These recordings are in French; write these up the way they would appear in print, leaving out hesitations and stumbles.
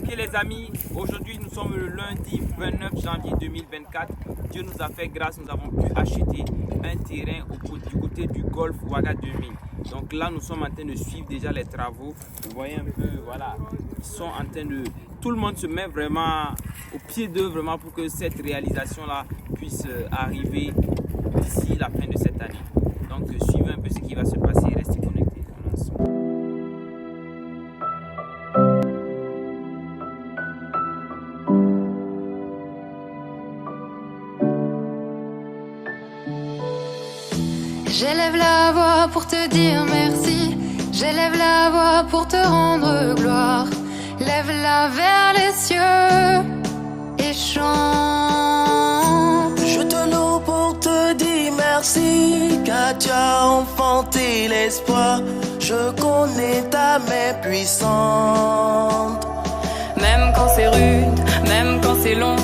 Ok les amis, aujourd'hui nous sommes le lundi 29 janvier 2024. Dieu nous a fait grâce, nous avons pu acheter un terrain du côté du golfe Ouaga 2000. Donc là nous sommes en train de suivre déjà les travaux. Vous voyez un peu, voilà, ils sont en train de... Tout le monde se met vraiment au pied d'eux vraiment pour que cette réalisation là puisse arriver d'ici la fin de cette année. Donc suivez un peu ce qui va se passer, restez connectés. J'élève la voix pour te dire merci. J'élève la voix pour te rendre gloire. Lève-la vers les cieux et chante. Je te loue pour te dire merci, car tu as enfanté l'espoir. Je connais ta main puissante. Même quand c'est rude, même quand c'est long,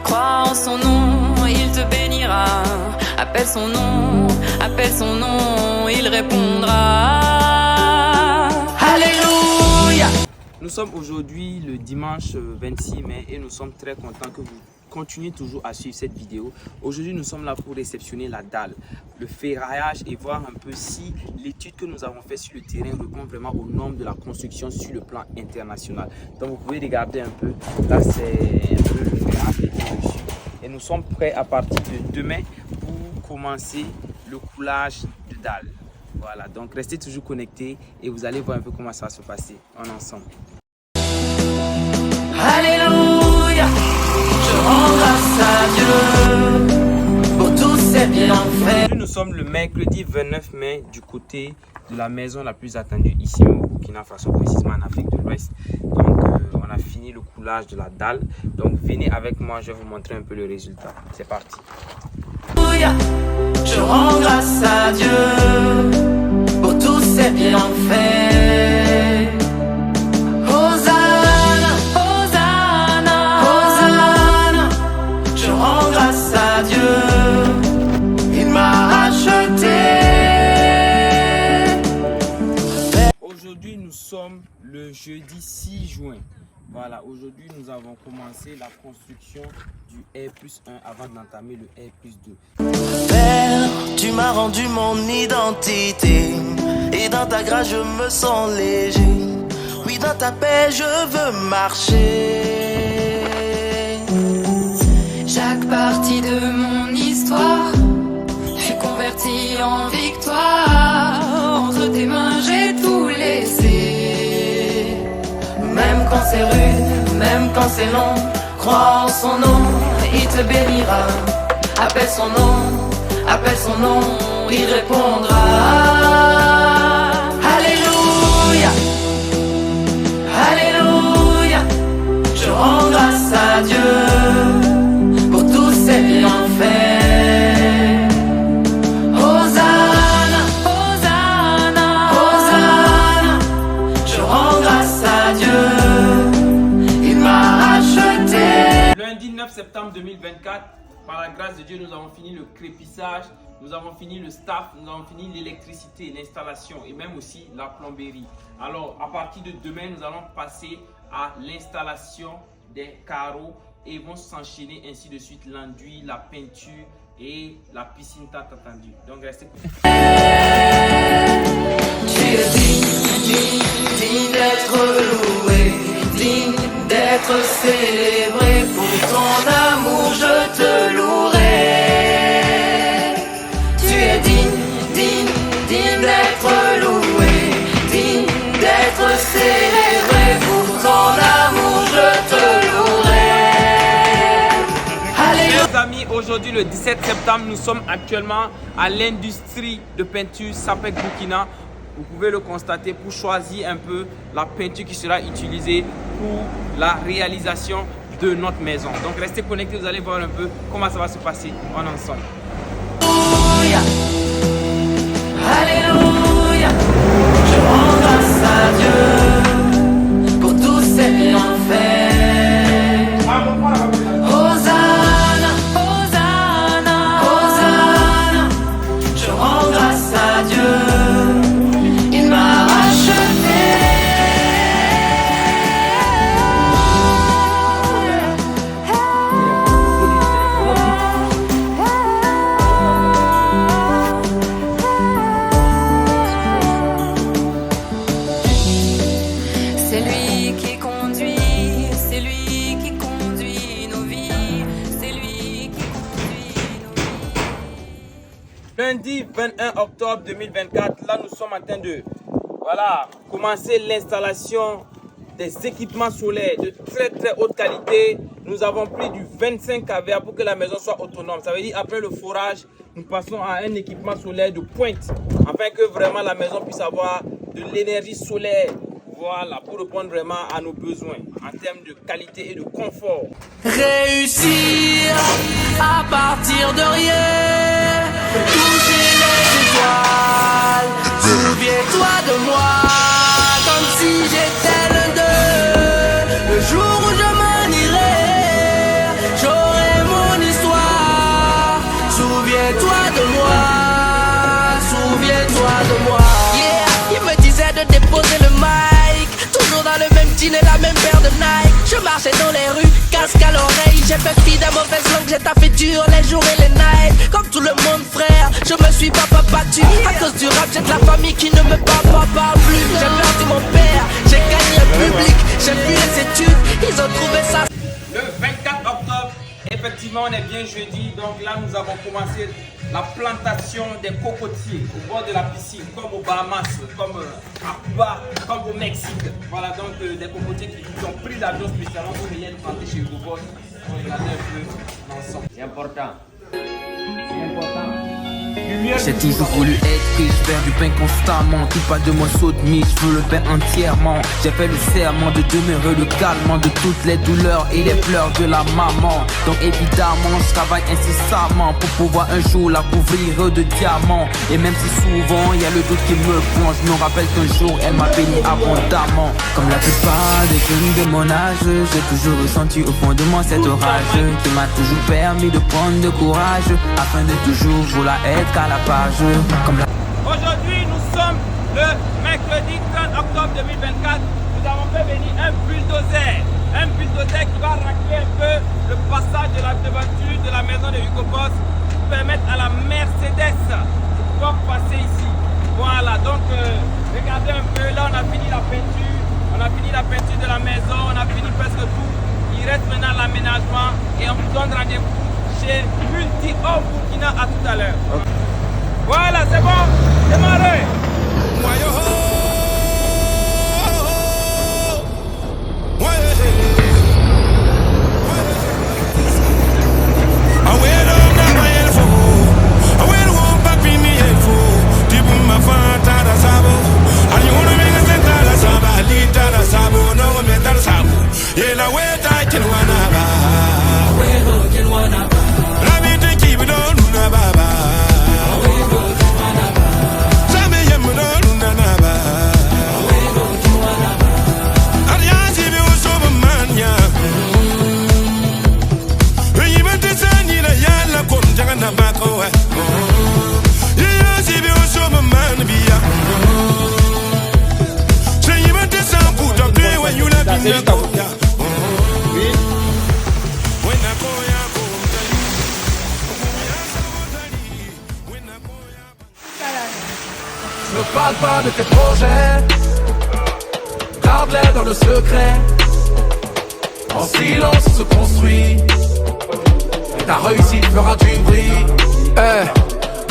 crois en son nom, il te bénira. Appelle son nom, il répondra. Alléluia. Nous sommes aujourd'hui le dimanche 26 mai et nous sommes très contents que vous continuez toujours à suivre cette vidéo. Aujourd'hui, nous sommes là pour réceptionner la dalle, le ferraillage et voir un peu si l'étude que nous avons faite sur le terrain répond vraiment aux normes de la construction sur le plan international. Donc, vous pouvez regarder un peu. Là, c'est un peu le ferrage qui est dessus. Et nous sommes prêts à partir de demain pour commencer le coulage de dalle. Voilà, donc restez toujours connectés et vous allez voir un peu comment ça va se passer en ensemble. Alléluia, je rends grâce à Dieu pour tous ses bienfaits. Nous sommes le mercredi 29 mai du côté de la maison la plus attendue ici au Burkina Faso, précisément en Afrique de l'Ouest. Donc on a fini le coulage de la dalle. Donc venez avec moi, je vais vous montrer un peu le résultat. C'est parti. Alléluia, je rends grâce à Dieu pour tous ses bienfaits. Hosanna, Hosanna, Hosanna, je rends grâce à Dieu, il m'a racheté. Aujourd'hui nous sommes le jeudi 6 juin. Voilà, aujourd'hui nous avons commencé la construction du R+1 avant d'entamer le R+2. Père, tu m'as rendu mon identité, et dans ta grâce je me sens léger. Oui, dans ta paix je veux marcher. Chaque partie de mon histoire fut convertie en victoire. Entre tes mains j'ai tout laissé. Même quand c'est rude, même quand c'est long, crois en son nom, il te bénira. Appelle son nom, il répondra. Alléluia, Alléluia, je rends grâce à Dieu pour tous ses bienfaits. Hosanna, Hosanna, Hosanna, je rends grâce à Dieu, il m'a racheté. Lundi 9 septembre 2024, par la grâce de Dieu, nous avons fini le crépissage, nous avons fini le staff, nous avons fini l'électricité, l'installation et même aussi la plomberie. Alors, à partir de demain, nous allons passer à l'installation des carreaux et vont s'enchaîner ainsi de suite l'enduit, la peinture et la piscine tant attendue. Donc, restez connectés. Tu es digne d'être loué, digne d'être célébré. Pour ton amour je te louerai. Tu es digne d'être loué, digne d'être célébré. Pour ton amour je te louerai. Alléluia. Mes amis, aujourd'hui le 17 septembre, nous sommes actuellement à l'industrie de peinture Sapec Burkina. Vous pouvez le constater pour choisir un peu la peinture qui sera utilisée pour la réalisation de notre maison. Donc restez connectés, vous allez voir un peu comment ça va se passer en ensemble. Alléluia, Alléluia, je rends grâce à Dieu pour tous ses bienfaits. Hosanna, Hosanna, Hosanna, je rends grâce à Dieu, il m'a racheté. lundi 21 octobre 2024, là nous sommes en train de commencer l'installation des équipements solaires de très haute qualité. Nous avons pris du 25 kVA pour que la maison soit autonome. Ça veut dire après le forage, nous passons à un équipement solaire de pointe afin que vraiment la maison puisse avoir de l'énergie solaire. Voilà, pour répondre vraiment à nos besoins en termes de qualité et de confort. Réussir à partir de rien, toucher les étoiles. Souviens-toi de moi, comme si j'étais l'un d'eux. Le jour où je m'en irai, j'aurai mon histoire. Souviens-toi de moi, souviens-toi de moi. Yeah, il me disait de déposer le mic, toujours dans le même jean et la même paire de Nike. Je marchais dans les rues, casque à l'oreille. J'ai fait fi des mauvaises langues, j'ai taffé dur les jours et les nights. Comme tout le monde frère, je me suis pas battu. À cause du rap, j'ai de la famille qui ne me parle plus. J'ai perdu mon père, j'ai gagné un public. J'ai vu les études, ils ont trouvé ça. Le 24 octobre, effectivement on est bien jeudi. Donc là nous avons commencé la plantation des cocotiers au bord de la piscine, comme aux Bahamas, comme à Cuba, comme au Mexique. Voilà donc des cocotiers qui ont pris l'avion spécialement pour venir planter chez Hugo Boss. On va regarder un peu ensemble. C'est important. C'est important. J'ai toujours voulu être riche, faire du pain constamment. Tout pas de moi saute mise, je veux le pain entièrement. J'ai fait le serment de demeurer le calmant de toutes les douleurs et les pleurs de la maman. Donc évidemment, je travaille incessamment pour pouvoir un jour la couvrir de diamants. Et même si souvent il y a le doute qui me plonge, je me rappelle qu'un jour elle m'a béni abondamment. Comme la plupart des jeunes de mon âge, j'ai toujours ressenti au fond de moi cette rage qui m'a toujours permis de prendre de courage afin de toujours vouloir être à la page. Aujourd'hui, nous sommes le mercredi 30 octobre 2024. Nous avons fait venir un bulldozer qui va racler un peu le passage de la devanture de la maison de Hugo Boss pour permettre à la Mercedes de pouvoir passer ici. Voilà, donc regardez un peu, là on a fini la peinture, de la maison, on a fini presque tout. Il reste maintenant l'aménagement et on vous donne rendez-vous chez Multi Home Burkina à tout à l'heure. Voilà, c'est bon, démarrez. Ne parle pas de tes projets, garde-les dans le secret. En silence on se construit, et ta réussite fera du bruit.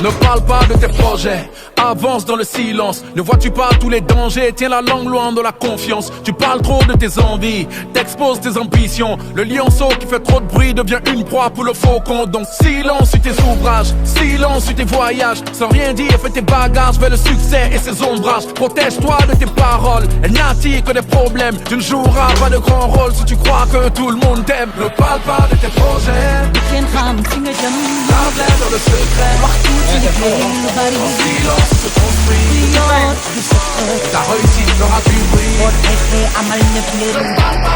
Ne parle pas de tes projets, avance dans le silence. Ne vois-tu pas tous les dangers? Tiens la langue loin de la confiance. Tu parles trop de tes envies, t'exposes tes ambitions. Le lionceau qui fait trop de bruit devient une proie pour le faucon. Donc silence sur tes ouvrages, silence sur tes voyages. Sans rien dire, fais tes bagages vers le succès et ses ombrages. Protège-toi de tes paroles, elles n'attirent que des problèmes. Tu ne joueras pas de grand rôle si tu crois que tout le monde t'aime. Ne parle pas de tes projets, garde-les dans le secret. En silence se construit, ta réussite fera du bruit. Ne parle pas